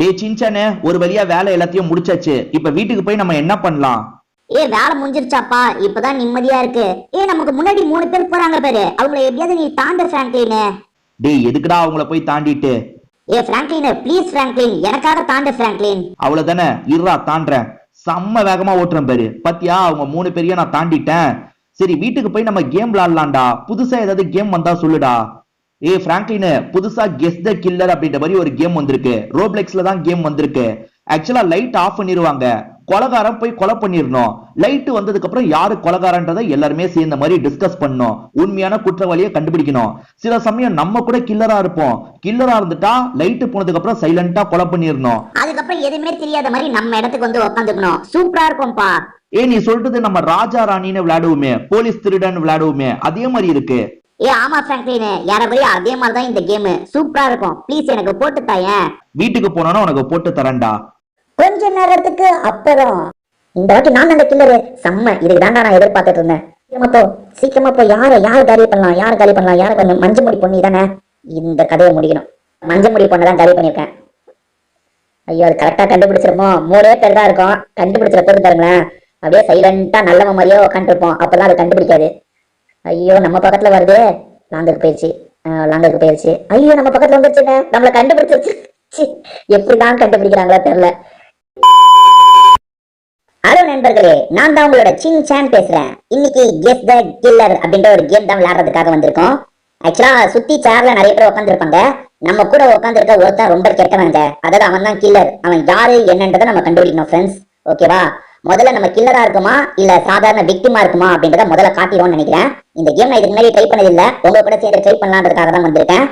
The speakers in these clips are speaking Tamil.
டே சின்சானே, ஒரு வழியா வேலை எல்லாத்தையும் முடிச்சாச்சு. இப்ப வீட்டுக்கு போய் நம்ம என்ன பண்ணலாம்? வேலை முடிஞ்சிருச்சாப்பா, இப்பதான் நிம்மதியா இருக்கு. நமக்கு முன்னாடி 3 பேர் போறாங்க பாரு, அவங்கள எப்படியாவது நீ தாண்ட பிராங்க்லின். டேய், எதுக்குடா அவங்கள போய் தாண்டிட்டு? பிராங்க்லின் ப்ளீஸ் பிராங்க்லின், எனக்காக தாண்ட பிராங்க்லின். அவ்வளவுதானே, இருடா தாண்டறேன். செம்ம வேகமா ஓட்டுறேன் பாரு. பாத்தியா, அவங்க 3 பேரையும் நான் தாண்டிட்டேன். சரி, வீட்டுக்கு போய் நம்ம கேம் விளையாடலாம்டா. புதுசா ஏதாவது கேம் வந்தா சொல்லுடா. பிராங்க்லின், புதுசா கெஸ் த கில்லர் அப்படின்ற மாதிரி ஒரு கேம் வந்திருக்கு. ரோப்ளெக்ஸ்ல தான் கேம் வந்திருக்கு. ஆக்சுவலா லைட் ஆஃப் பண்ணிடுவாங்க, கொலகாரம் போய் கொலை பண்ணிடணும். லைட் வந்ததுக்கு அப்புறம் யாரு கொலகாரன்றதை எல்லாருமே சேர்ந்த மாதிரி டிஸ்கஸ் பண்ணணும். உண்மையான குற்றவாளியை கண்டுபிடிக்கணும். சில சமயம் நம்ம கூட கில்லரா இருப்போம். கில்லரா இருந்துட்டா லைட் போனதுக்கு அப்புறம் சைலண்டா கொலை பண்ணிடணும். அதுக்கப்புறம் எதுவுமே தெரியாத மாதிரி நம்ம இடத்துக்கு வந்து உட்காந்துக்கணும். சூப்பரா இருக்கும்பா. நீ சொல்றது நம்ம ராஜா ராணின்னு விளையாடுவோமே, போலீஸ் திருடன் விளையாடுவோமே, அதே மாதிரி இருக்கு. ஆமா பிராங்க்லின், யாரபடியா அதே மாதிரிதான் இந்த கேம். சூப்பரா இருக்கும். ப்ளீஸ் எனக்கு போட்டு தாயேன். வீட்டுக்கு போனா உனக்கு போட்டு தரேன்டா. கொஞ்ச நேரத்துக்கு அப்புறம் இந்த வாட்டி நான் அந்த கில்லரு செம்ம. இதுக்கு தாண்டா நான் எதிர்பார்த்துட்டு இருந்தேன். சீக்கிரமா போ. யாரை காலி பண்ணலாம், யாரை கொஞ்சம் மஞ்சள் முடி பொண்ணு தானே இந்த கதையை முடிக்கணும். மஞ்சள் முடி பொண்ணு தான் காலி பண்ணிருக்கேன். ஐயோ, அது கரெக்டா கண்டுபிடிச்சிருப்போம். 3 பேர் தான் இருக்கும். கண்டுபிடிச்சிட போது பாருங்களேன், அப்படியே சைலண்டா நல்ல மாதிரியே உட்காந்துருப்போம். அப்பெல்லாம் அது கண்டுபிடிக்காது. ஐயோ, நம்ம பக்கத்துல வருது. லாங்குக்கு போயிருச்சு. ஐயோ, நம்ம பக்கத்துல வந்துருச்சுங்க. நம்மள கண்டுபிடிச்சிருச்சு. எப்படிதான் கண்டுபிடிக்கிறாங்களோ தெரியல. ஹலோ நண்பர்களே, நான் தான் உங்களோட சின்சான் பேசுறேன். இன்னைக்கு கெஸ் த கில்லர் அப்படின்ற ஒரு கேம் தான் விளையாடுறதுக்காக வந்திருக்கோம். ஆக்சுவலா சுத்தி சேர்ல நிறைய பேர் உட்காந்துருப்பாங்க. நம்ம கூட உட்காந்துருக்க ஒருத்தன் ரொம்ப கெட்டவங்க. அதாவது அவன் தான் கில்லர். அவன் யாரு என்னன்றதை நம்ம கண்டுபிடிக்கணும் ஃப்ரெண்ட்ஸ். ஓகேவா? முதல்ல நம்ம கில்லரா இருக்குமா இல்ல சாதாரண விக்டிமா இருக்குமா அப்படின்றத முதல்ல காட்டிடுவோம்னு நினைக்கிறேன். இந்த கேம் நான் இதுக்கு முன்னாடி ட்ரை பண்ணதில்லை. உங்க கூட சேர்ந்து ட்ரை பண்ணலான்றதுக்காக தான் வந்திருக்கேன்.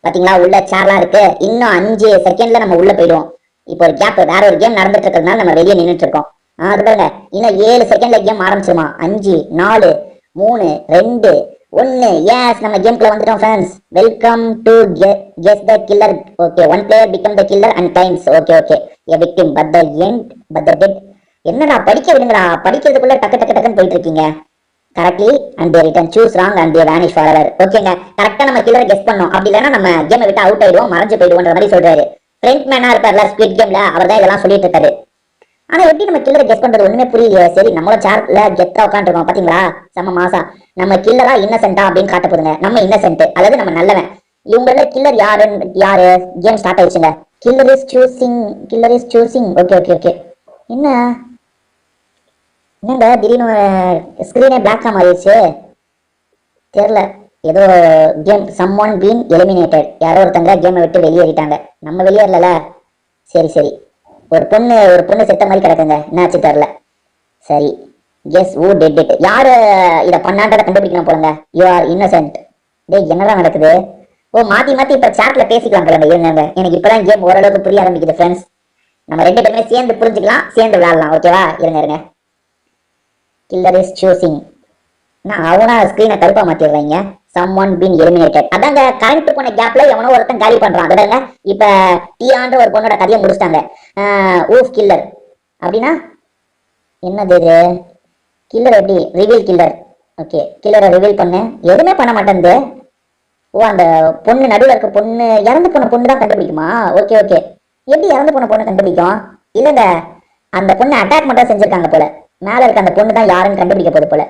பாத்தீங்களா, உள்ள சேர்லாம் இருக்கு. இன்னும் 5 செகண்ட்ல நம்ம உள்ள போயிடுவோம். இப்போ ஒரு கேப், வேற ஒரு கேம் நடந்துட்டு இருக்கிறதுனால நம்ம வெளியே நின்றுட்டு இருக்கோம். அது பாருங்க, இன்னும் 7 செகண்ட்ல கேம் ஆரம்பிச்சிருமா. 5 4 3 2 1. எஸ், நம்ம கேம்குள்ள வந்துட்டோம் friends. Welcome to guess the killer. Okay, one player become the killer and times. Okay, a victim but the end but the dead. என்னடா படிக்க விடுங்கடா, படிக்கிறதுக்குள்ள டக்குன்னு போயிட்டு இருக்கீங்க. Correctly and they return choose wrong and they vanish forever. ஓகேங்க, கரெக்டா நம்ம கில்லரை கெஸ் பண்ணோம். அப்படி இல்லைன்னா நம்ம கேமை விட்டு அவுட் ஆயிடுவோம், மறைஞ்சு போயிடுவோன்ற மாதிரி சொல்றாரு. ஃப்ரெண்ட் மேனா இருக்கார்ல ஸ்குவிட் கேம்ல, அவர் தான் இதெல்லாம் சொல்லிட்டு இருக்காரு. ஆனா எப்படி நம்ம கில்லரை கெஸ் பண்றது ஒண்ணுமே புரியலையே. சரி, நம்மளோட சேர்ல கெத்தா உட்காந்துருக்கோம். பாத்தீங்களா, செம்ம மாசா. நம்ம கில்லரா இன்னசென்ட்டா அப்படின்னு காட்ட போதுங்க. நம்ம இன்னசென்ட், அதாவது நம்ம நல்லவன். இவங்கள கில்லர் யாரு கேம் ஸ்டார்ட் ஆயிடுச்சுங்க. Killer is choosing. ஓகே. என்னங்க திடீர்னு ஸ்கிரீனே பிளாக்கா மாறிடுச்சு. தெரியல, ஏதோ கேம் சம்ஒன் பீன் எலிமினேட்டட். யாரோ ஒருத்தங்க கேமை விட்டு வெளியேறிட்டாங்க. நம்ம வெளியேறல. சரி, ஒரு பொண்ணு செத்த மாதிரி கிடக்குங்க. என்னாச்சு தெரியல. சரி, கெஸ் ஹூ டிட் இட். யாரு இதை பண்ணான்றதை கண்டுபிடிக்கணும் போலங்க. You are Innocent. டேய், என்னதான் நடக்குது? மாத்தி இப்ப சாட்ல பேசிக்கலாம் போலங்க. இருங்க, எனக்கு இப்பதான் கேம் ஓரளவுக்கு புரிய ஆரம்பிக்குது ஃப்ரெண்ட்ஸ். நம்ம 2 பேருமே சேர்ந்து புரிஞ்சுக்கலாம், சேர்ந்து விளையாடலாம். ஓகேவா? இருங்க. Killer is choosing. நான் அவனா ஸ்கிரீனை கருப்பா மாத்திடுறீங்க. someone been eliminated. அதாங்க, கரண்ட் போன கேப்ல எவனோ ஒருத்தன் காலி பண்றான். அதுதாங்க இப்ப டியான்ற ஒரு பொண்ணோட கதையை முடிச்சிட்டாங்க. ஊஃப் கில்லர் அப்படின்னா என்னது இது? கில்லர் எப்படி ரிவீல் கில்லர்? ஓகே, கில்லரை ரிவீல் பண்ணு. எதுவுமே பண்ண மாட்டேங்குது. அந்த பொண்ணு நடுவில் இருக்க பொண்ணு, இறந்து போன பொண்ணு தான் கண்டுபிடிக்குமா? ஓகே. எப்படி இறந்து போன பொண்ணு கண்டுபிடிக்கும்? இல்லங்க, அந்த பொண்ணு அட்டாக் மட்டும் செஞ்சிருக்காங்க போல. மேல இருக்க அந்த பொண்ணு தான் யாருன்னு கண்டுபிடிக்க போது போல.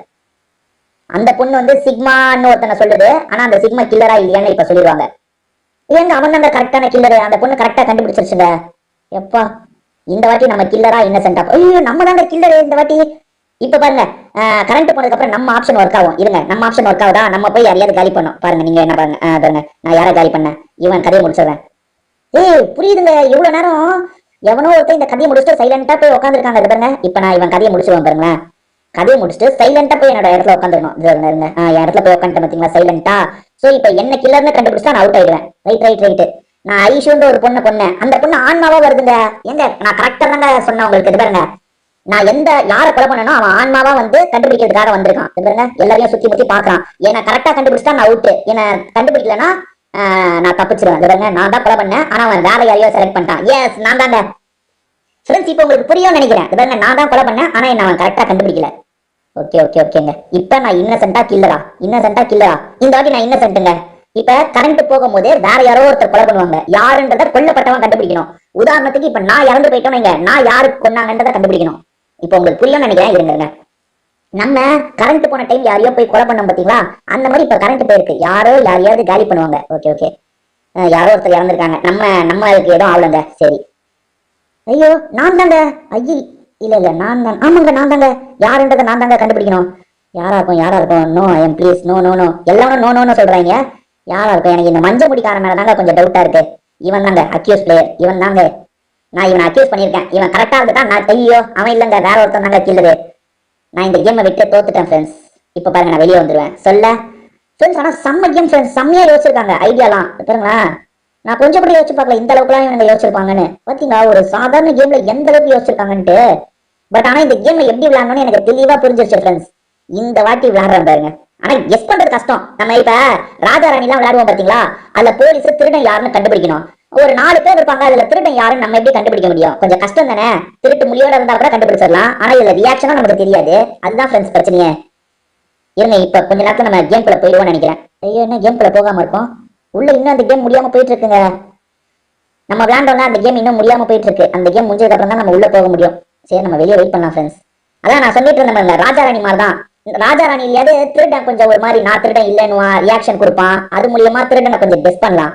அந்த பொண்ணு வந்து சிக்மான்னு ஒருத்தனை சொல்லுது. ஆனா அந்த சிக்மா கில்லரா இல்லையான்னு இப்ப சொல்லிடுவாங்க. ஏங்க, அவன் தான் கரெக்டான கில்லரு. அந்த பொண்ணு கரெக்டா கண்டுபிடிச்சிருச்சுங்க. எப்பா, இந்த வாட்டி நம்ம கில்லரா இன்னசென்ட்டா? ஐயோ, நம்ம தாங்க கில்லரு இந்த வாட்டி. இப்ப பாருங்க, கரண்ட் போனதுக்கு அப்புறம் நம்ம ஆப்ஷன் ஒர்க் ஆகும். இருங்க, நம்ம ஆப்ஷன் ஒர்க் ஆகுதா? நம்ம போய் யாரையாவது காலி பண்ணோம். பாருங்க, நீங்க என்ன பாருங்க. நான் யாரை காலி பண்ணேன்? இவன் கதையை முடிச்சிடுறேன். புரியுதுங்க. இவ்வளவு நேரம் எவனோ ஒருத்தர் இந்த கதையை முடிச்சுட்டு சைலண்டா போய் உட்காந்துருக்காங்க. பாருங்க, இப்ப நான் இவன் கதையை முடிச்சிருவேன். பாருங்களேன், கதையை முடிச்சுட்டு சைலண்டா போய் என்னோட இடத்துல உட்காந்துருக்கணும். இருங்க, என் இடத்துல போய் உட்காந்துட்டேன் பாத்தீங்களா, சைலண்டா. சோ இப்ப என்ன கில்லர்னு கண்டுபிடிச்சா நான் அவுட் ஆயிடுவேன். ரைட். நான் ஐஷுன்ற ஒரு பொண்ணை கொன்னேன். அந்த பொண்ணு ஆன்மாவா வருதுங்க. எங்க நான் கரெக்டா தாங்க சொன்னேன் உங்களுக்கு. இது பாருங்க, நான் யாரை கொலை பண்ணனோ அவன் ஆன்மாவா வந்து கண்டுபிடிக்கிறதுக்காக வந்திருக்கான். பாருங்க, எல்லாரையும் சுத்தி பாக்குறான். ஏன்னா கரெக்டா கண்டுபிடிச்சா நான் அவுட். என்ன கண்டுபிடிக்கலன்னா நான் தப்பிச்சிருவேன். பாருங்க, நான் தான் கொலை பண்ணேன். ஆனா அவன் வேற யாரையோ செலக்ட் பண்ணிட்டான். எஸ், நான் தாங்க ஃப்ரெண்ட்ஸ். இப்போ உங்களுக்கு புரியும் நினைக்கிறேன். பாருங்க, நான் தான் கொலை பண்ணேன். ஆனா என்ன அவன் கரெக்டா கண்டுபிடிக்கல. ஓகேங்க. இப்ப நான் இன்னசென்ட்டா கில்லரா? இந்த வாட்டி நான் இன்னசென்ட்டுங்க. இப்ப கரண்ட் போகும்போது வேற யாரோ ஒருத்தர் கொலை பண்ணுவாங்க, யாருன்றத கொல்லப்பட்டவன் கண்டுபிடிக்கணும். உதாரணத்துக்கு இப்ப நான் இறந்து போயிட்டோம், நீங்க நான் யாருக்கு கொன்னாங்கன்றத கண்டுபிடிக்கணும். இப்ப உங்களுக்கு புரியும் நினைக்கிறேன், இருங்க. நம்ம கரண்ட் போன டைம் யாரையோ போய் கொலை பண்ணோம் பாத்தீங்களா, அந்த மாதிரி இப்ப கரண்ட் போயிருக்கு, யாரோ யாரையாவது காலி பண்ணுவாங்க. ஓகே ஓகே, யாரோ ஒருத்தர் இறந்துருக்காங்க, நம்மளுக்கு எதுவும் ஆகலங்க. சரி, ஐயோ நான் தாங்க, ஐயோ இல்ல நான் தான், ஆமாங்க நான் தாங்க, யாருன்றதை நான் தாங்க கண்டுபிடிக்கணும். யாரா இருக்கும், no I'm please, no no no, எல்லாரும் நோ நோன்னு சொல்றாங்க. யாரா இருக்கும், எனக்கு இந்த மஞ்சள் முடிக்காரன் மேல தாங்க கொஞ்சம் டவுட்டா இருக்கு. இவன் தாங்க அக்யூஸ் பிளேயர், இவன் தாங்க, நான் இவனை அக்யூஸ் பண்ணியிருக்கேன். இவன் கரெக்டா இருந்துட்டா நான் ஐயோ அவன் இல்லைங்க, வேற ஒருத்தன் தாங்க கில்லுது. நான் இந்த கேமை விட்டு தோத்துட்டேன் ஃப்ரெண்ட்ஸ். இப்ப பாருங்க நான் வெளியே வந்துருவேன் சொல்ல ஃப்ரெண்ட்ஸ். ஆனா செம்ம கேம் ஃப்ரெண்ட்ஸ், செம்மையா யோசிச்சிருக்காங்க ஐடியாலாம் பாருங்களேன். நான் கொஞ்சம் கூட யோசிச்சு பார்க்கல இந்த அளவுக்குலாம் இவங்க யோசிச்சிருப்பாங்கன்னு. பாத்தீங்களா ஒரு சாதாரண கேம்ல எந்த அளவுக்கு யோசிச்சிருக்காங்கன்ட்டு. பட் ஆனா இந்த கேம்ல எப்படி விளையாடணும்னு எனக்கு தெளிவா புரிஞ்சிருச்சு ஃப்ரெண்ட்ஸ். இந்த வாட்டி விளையாடுறேன் பாருங்க. ஆனா கெஸ் பண்றது கஷ்டம். நம்ம இப்ப ராஜா ராணி எல்லாம் விளையாடுவோம் பாத்தீங்களா, அதுல போலீஸ் திருடன் யாருன்னு கண்டுபிடிக்கணும். ஒரு 4 பேர் இருப்பாங்க, அதுல திருடன் யாருன்னு நம்ம எப்படி கண்டுபிடிக்க முடியும்? கொஞ்சம் கஷ்டம் தானே. திருட்டு முடியோட இருந்தா கூட கண்டுபிடிச்சிடலாம், ஆனா இதுல ரியாக்ஷனா நமக்கு தெரியாது. அதுதான் ஃப்ரெண்ட்ஸ் பிரச்சனையே. இருங்க இப்ப கொஞ்ச நேரத்துல நம்ம கேம் குள்ள போயிடுவோம்னு நினைக்கிறேன். ஐயோ என்ன கேம் குள்ள போகாம இருக்கும், உள்ள இன்னும் அந்த கேம் முடியாம போயிட்டு இருக்குங்க. நம்ம விளையாண்டோம்னா அந்த கேம் இன்னும் முடியாம போயிட்டு இருக்கு. அந்த கேம் முடிஞ்சதுக்கு அப்புறம் தான் நம்ம உள்ள போக முடியும். சரி நம்ம வெளியே வெயிட் பண்ணலாம் ஃப்ரெண்ட்ஸ். அதான் நான் சொல்லிட்டு இருந்தேன், ராஜா ராணி மாதிரி தான். ராஜா ராணி இல்லையாவது திருடன் கொஞ்சம் ஒரு மாதிரி நான் திருடன் இல்லைன்னு ரியாக்ஷன் கொடுப்பான், அது மூலியமா திருடனை கொஞ்சம் கெஸ் பண்ணலாம்.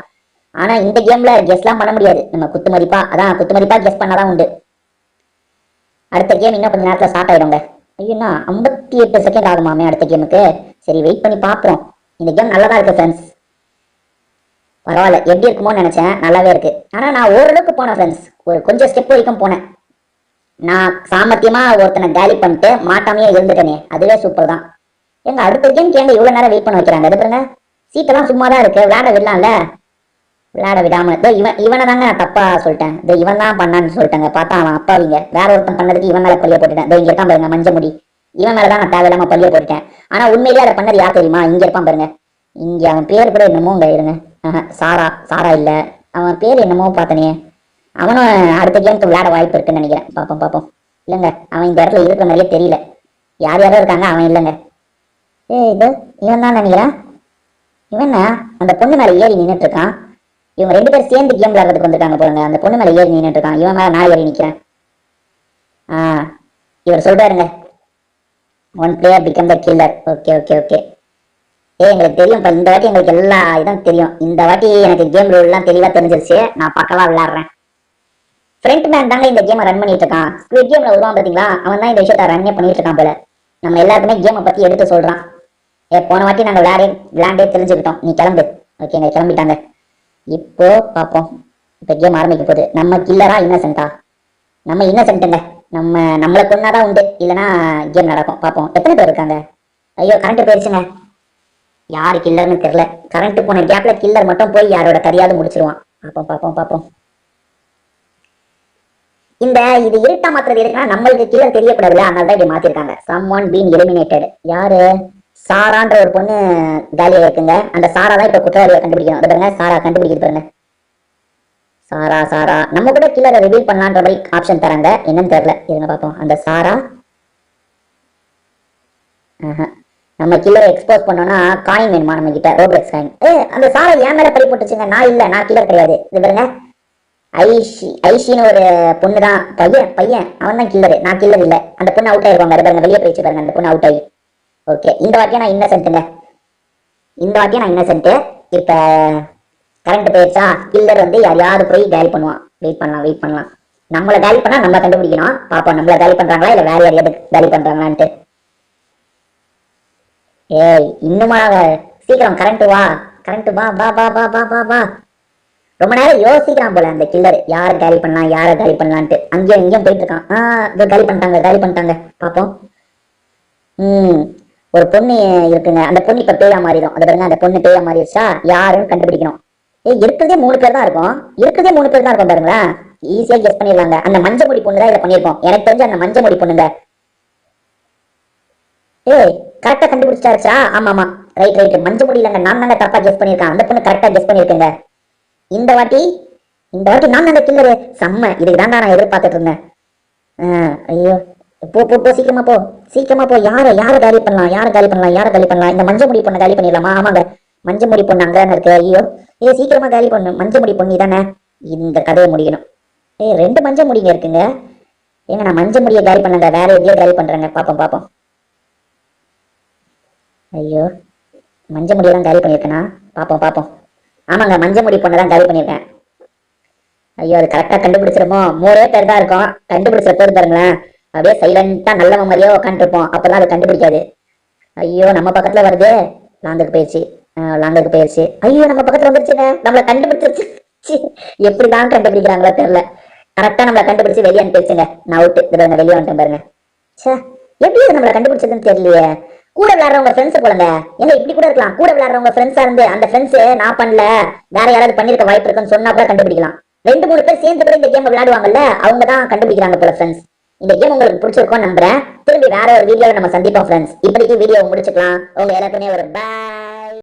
ஆனா இந்த கேம்ல கெஸ்லாம் பண்ண முடியாது, நம்ம குத்து மதிப்பா கெஸ் பண்ணாதான் உண்டு. அடுத்த கேம் இன்னும் கொஞ்சம் நேரத்துல ஸ்டார்ட் ஆயிடுங்க. ஐயோண்ணா 58 செகண்ட் ஆகுமாமே அடுத்த கேமுக்கு. சரி வெயிட் பண்ணி பார்ப்போம். இந்த கேம் நல்லதா இருக்கு ஃப்ரெண்ட்ஸ், பரவாயில்ல. எப்படி இருக்குமோன்னு நினைச்சேன், நல்லாவே இருக்கு. ஆனா நான் ஓரளவுக்கு போனேன் ஃப்ரெண்ட்ஸ், ஒரு கொஞ்சம் ஸ்டெப் வரைக்கும் போனேன். நான் சாமர்த்தியமா ஒருத்தனை காலி பண்ணிட்டு மாட்டாமையே இருந்துட்டேனே, அதுவே சூப்பர் தான். எங்க அடுத்த கேம் கேங்க இவ்வளவு நேரம் வெயிட் பண்ண வைக்கிறாங்க. அது பாருங்க சீட்டெல்லாம் சும்மா தான் இருக்கு, விளையாட விடலாம்ல. விளையாட விடாம இவனை தாங்க நான் தப்பா சொல்லிட்டேன். இவன் தான் பண்ணான்னு சொல்லிட்டாங்க. பார்த்தா அவன் அப்பாவிங்க, வேற ஒருத்தன் பண்ணதுக்கு இவன் மேல பள்ளிய போட்டுட்டேன். இங்க இருக்கான் பாருங்க மஞ்ச முடி, இவன் மேலதான் நான் தேவையில்லாம பள்ளிய போட்டுட்டேன். ஆனா உண்மையிலேயே அதை பண்ணது யார் தெரியுமா? இங்க இருப்பான் பாருங்க, இங்க அவன் பேர் கூட என்னமோ இங்க இருங்க, சாரா இல்ல, அவன் பேர் என்னமோ பார்த்தனே. அவனும் அடுத்த கேமுக்கு விளையாட வாய்ப்பு இருக்குன்னு நினைக்கிறேன். பாப்போம். இல்லைங்க அவன் இந்த இடத்துல இருக்கிற மாதிரியே தெரியல. யார் யாரோ இருக்காங்க, அவன் இல்லைங்க. இது இவன் தான் நினைக்கிறேன். இவன் அந்த பொண்ணு மேல ஏறி நின்றுட்டு இருக்கான். இவங்க 2 பேரும் சேர்ந்து கேம் விளையாடுறதுக்கு வந்திருக்காங்க போறாங்க. அந்த பொண்ணு மேல ஏறி நின்றுட்டு இருக்கான், இவன் மேல நான் ஏறி நிக்கிறேன். இவர் சொல்றாருங்க, 1 player become the killer. Okay எங்களுக்கு தெரியும், இந்த வாட்டி எங்களுக்கு எல்லா இதுவும் தெரியும். இந்த வாட்டி எனக்கு கேம் ரூல் எல்லாம் தெளிவா தெரிஞ்சிருச்சு, நான் பக்கவா விளையாடுறேன். ஃப்ரண்ட் மேன் தாங்க இந்த கேமை ரன் பண்ணிட்டு இருக்கான். ஸ்குவிட் கேம்ல வருவான் பாத்தீங்களா, அவன் தான் இந்த விஷயத்த ரன்னே பண்ணிட்டு இருக்கான் போல. நம்ம எல்லாருக்குமே கேமை பத்தி எடுத்து சொல்றான். போன வாட்டி நாங்க விளையாண்டே தெரிஞ்சுக்கிட்டோம், நீ கிளம்பு. ஓகேங்க கிளம்பிட்டாங்க. இப்போ பாப்போம், இப்ப கேம் ஆரம்பிக்க போகுது. நம்ம கில்லரா இன்னசென்ட்டா? நம்ம இன்னசென்ட்டுங்க. நம்மளை கொன்னாதான் உண்டு, இல்லைன்னா கேம் நடக்கும். பாப்போம் எத்தனை பேர் இருக்காங்க. ஐயோ கரண்ட் போயிடுச்சுங்க, யாரு கில்லர்னு தெரியல. கரண்ட் போன கேப்ல கில்லர் மட்டும் போய் யாரோட தெரியாது முடிச்சிருவான். பாப்போம். இது இருட்டா மாத்திரது இருக்குன்னா நம்மளுக்கு கில்லர் தெரியக்கூடாதுல, அதனால தான் இப்படி மாத்திருக்காங்க. someone been eliminated. யாரு? சாரான்ற ஒரு பொண்ணு காலியா இருக்குங்க. அந்த சாரா தான் இப்ப குற்றவாளியை கண்டுபிடிக்கணும். அது பாருங்க சாரா கண்டுபிடிக்கிறது பாருங்க. சாரா நம்ம கூட கில்லரை ரிவீல் பண்ணலான்ற மாதிரி ஆப்ஷன் தராங்க, என்னன்னு தெரியல. இருங்க பாப்போம். அந்த சாரா நம்ம கில்லரை எக்ஸ்போஸ் பண்ணோம்னா காயின் வேணுமா நம்ம கிட்ட, ரோப்ளெக்ஸ் காயின். அந்த சாரா என் மேல பழி போட்டுச்சுங்க, நான் இல்ல, நான் கில்லர் கிடையாது. இது பாருங்க ஐஷின்னு ஒரு பொண்ணு தான், பையன் அவன் தான் கில்லரு, நான் கில்லர் இல்ல. அந்த பொண்ணு அவுட் ஆயிருவாங்க. அது பாருங்க வெளியே போயிடுச்சு பாருங்க, அந்த பொண்ணு அவுட் ஆகி. ஓகே இந்த வாட்டியா நான் இன்னசென்ட்டுங்க. இப்ப கரண்ட் போயிடுச்சா, கில்லர் வந்து யாரையாவது போய் காலி பண்ணுவான். வெயிட் பண்ணலாம். நம்மளை காலி பண்ணா நம்ம கண்டுபிடிக்கணும். பாப்போம் நம்மள காலி பண்றாங்களா இல்ல வேற யாரையாவது காலி பண்றாங்களான்ட்டு. இன்னுமா சீக்கிரம் கரண்ட் வா. ரொம்ப நேரம் யோசிக்கிறான் போல அந்த கில்லர், யாரை காலி பண்ணலான்ட்டு. அங்கேயும் இங்கேயும் போயிட்டு இருக்கான். காலி பண்ணிட்டாங்க. பாப்போம். ஒரு பொண்ணு இருக்குங்க, அந்த பொண்ணு இப்ப பேயா மாறிடும். அது பாருங்க அந்த பொண்ணு பேயா மாறிடுச்சா, யாருன்னு கண்டுபிடிக்கணும். இருக்கிறதே 3 பேர் தான் இருக்கும் பாருங்களேன். ஈஸியா கெஸ் பண்ணிடலாங்க. அந்த மஞ்ச முடி பொண்ணு தான் இதை பண்ணிருக்கோம். எனக்கு தெரிஞ்ச அந்த மஞ்ச முடி பொண்ணுங்க. கரெக்டா கண்டுபிடிச்சாருச்சா? ஆமா ரைட். மஞ்ச முடி இல்லைங்க, நான் தாங்க தப்பா கெஸ் பண்ணிருக்கேன். அந்த பொண்ணு கரெக்டா கெஸ் பண்ணிருக்கேங்க. இந்த வாட்டி நான் தாங்க கில்லரு. செம்ம, இதுக்கு தான் நான் எதிர்பார்த்துட்டு இருந்தேன். ஐயோ போ சீக்கிரமா போ. யாரை காலி பண்ணலாம். இந்த மஞ்ச முடி பொண்ணை காலி பண்ணிடலாமா? ஆமாங்க மஞ்சள் முடி பொண்ணு அங்கதானே இருக்கு. ஐயோ சீக்கிரமா காலி பண்ணு. மஞ்சள் முடி பொண்ணு தானே இந்த கதையை முடியணும். ரெண்டு மஞ்சள் முடிங்க இருக்குங்க. ஏங்க நான் மஞ்சள் முடியை காலி பண்ணலங்க, வேற எதுலயே காலி பண்றேங்க. பாப்போம் பாப்போம். ஐயோ மஞ்சள் முடியெல்லாம் காலி பண்ணியிருக்கேனா? பாப்போம் பாப்போம். ஆமாங்க மஞ்சள் முடி பொண்ணை தான் காலி பண்ணியிருக்கேன். ஐயோ அது கரெக்டா கண்டுபிடிச்சிருமோ? மூணே பேர் தான் இருக்கும். கண்டுபிடிச்ச பேர் பாருங்களேன், அப்படியே சைலண்டா நல்ல மாதிரியே உட்காந்துருப்போம். அப்பெல்லாம் அது கண்டுபிடிக்காது. ஐயோ நம்ம பக்கத்துல வருது. லாங்குக்கு போயிடுச்சு. லாங்குக்கு போயிடுச்சு. ஐயோ நம்ம பக்கத்துல வந்துருச்சுங்க. நம்மள கண்டுபிடிச்சிருச்சு. எப்படிதான் கண்டுபிடிக்கிறாங்களோ தெரியல. கரெக்டா நம்மள கண்டுபிடிச்சு வெளியே அனுப்பிடுச்சுங்க. நான் அவுட்டு. இதுல வெளியே வந்துட்டேன் பாருங்க. சே எப்படி இது நம்மள கண்டுபிடிச்சதுன்னு தெரியலையே. கூட விளையாடுறவங்க ஃப்ரெண்ட்ஸ் போலங்க. ஏங்க இப்படி கூட இருக்கலாம். கூட விளையாடுறவங்க ஃப்ரெண்ட்ஸா இருந்து அந்த ஃப்ரெண்ட்ஸ் நான் பண்ணல வேற யாராவது பண்ணிருக்க வாய்ப்பு இருக்குன்னு சொன்னா கூட கண்டுபிடிக்கலாம். 2-3 பேர் சேர்ந்து கூட இந்த கேம் விளையாடுவாங்கல்ல, அவங்க தான் கண்டுபிடிக்கிறாங்க போல ஃப்ரெண்ட்ஸ். இந்த கேம் உங்களுக்கு பிடிச்சிருக்கும் நம்புறேன். திரும்பி வேற ஒரு வீடியோல நம்ம சந்திப்போம் ஃப்ரெண்ட்ஸ். இப்படிக்கு வீடியோ முடிச்சுக்கலாம். உங்க எல்லாருக்குமே ஒரு பாய்.